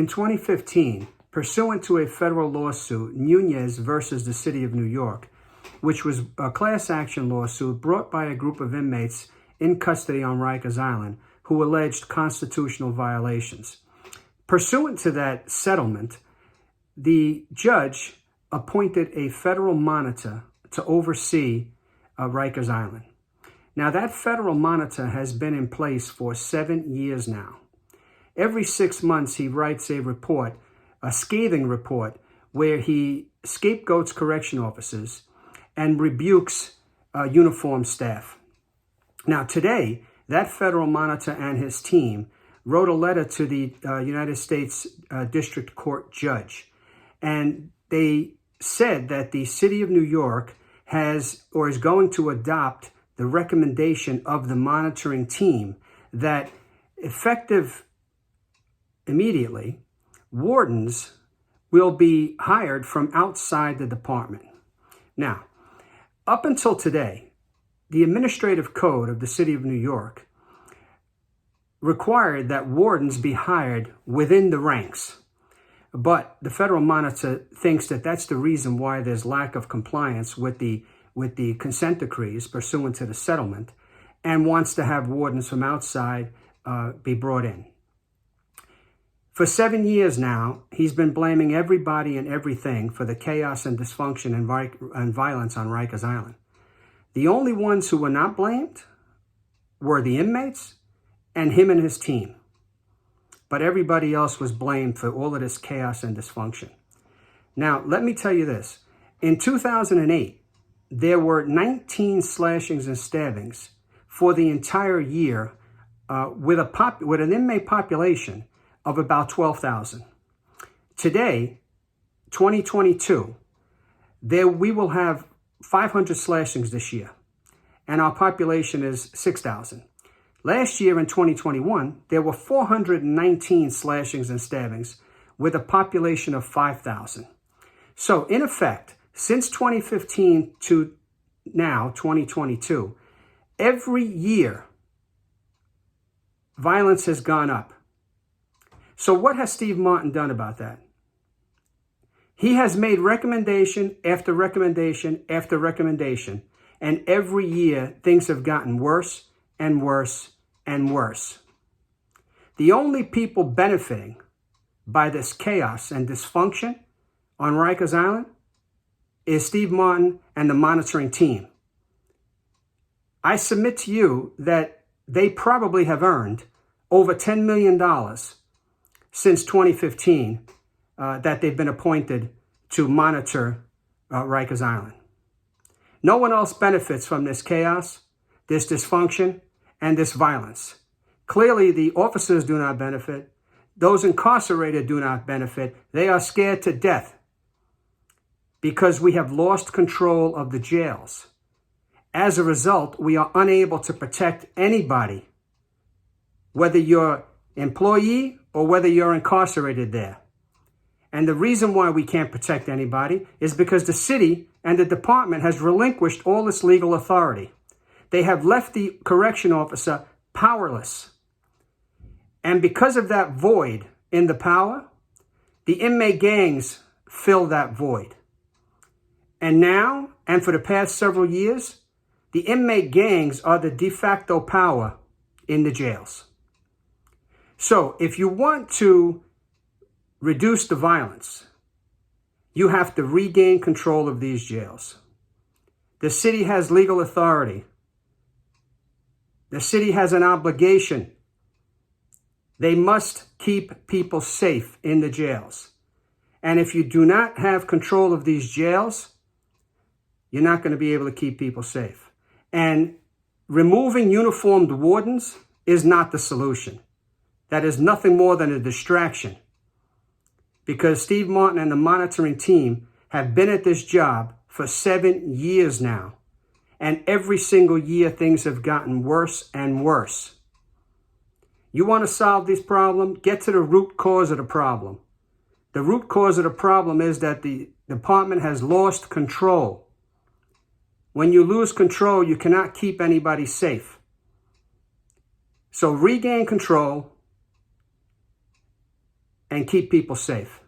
In 2015, pursuant to a federal lawsuit, Nunez versus the City of New York, which was a class action lawsuit brought by a group of inmates in custody on Rikers Island who alleged constitutional violations. Pursuant to that settlement, the judge appointed a federal monitor to oversee Rikers Island. Now, that federal monitor has been in place for 7 years now. Every 6 months, he writes a report, a scathing report, where he scapegoats correction officers and rebukes uniformed staff. Now, today, that federal monitor and his team wrote a letter to the United States District Court judge, and they said that the City of New York has or is going to adopt the recommendation of the monitoring team that effective immediately, wardens will be hired from outside the department. Now, up until today, the administrative code of the City of New York required that wardens be hired within the ranks. But the federal monitor thinks that that's the reason why there's lack of compliance with the consent decrees pursuant to the settlement, and wants to have wardens from outside be brought in. For 7 years now, he's been blaming everybody and everything for the chaos and dysfunction and violence on Rikers Island. The only ones who were not blamed were the inmates and him and his team. But everybody else was blamed for all of this chaos and dysfunction. Now, let me tell you this. In 2008, there were 19 slashings and stabbings for the entire year with an inmate population of about 12,000. Today, 2022, we will have 500 slashings this year, and our population is 6,000. Last year in 2021, there were 419 slashings and stabbings with a population of 5,000. So in effect, since 2015 to now, 2022, every year, violence has gone up. So what has Steve Martin done about that? He has made recommendation after recommendation after recommendation, and every year things have gotten worse and worse and worse. The only people benefiting by this chaos and dysfunction on Rikers Island is Steve Martin and the monitoring team. I submit to you that they probably have earned over $10 million since 2015 that they've been appointed to monitor Rikers Island. No one else benefits from this chaos, this dysfunction, and this violence. Clearly, the officers do not benefit. Those incarcerated do not benefit. They are scared to death because we have lost control of the jails. As a result, we are unable to protect anybody, whether you're employee or whether you're incarcerated there. And the reason why we can't protect anybody is because the city and the department has relinquished all its legal authority. They have left the correction officer powerless. And because of that void in the power, the inmate gangs fill that void. And now, and for the past several years, the inmate gangs are the de facto power in the jails. So if you want to reduce the violence, you have to regain control of these jails. The city has legal authority. The city has an obligation. They must keep people safe in the jails. And if you do not have control of these jails, you're not going to be able to keep people safe. And removing uniformed wardens is not the solution. That is nothing more than a distraction. Because Steve Martin and the monitoring team have been at this job for 7 years now. And every single year, things have gotten worse and worse. You want to solve this problem? Get to the root cause of the problem. The root cause of the problem is that the department has lost control. When you lose control, you cannot keep anybody safe. So regain control, and keep people safe.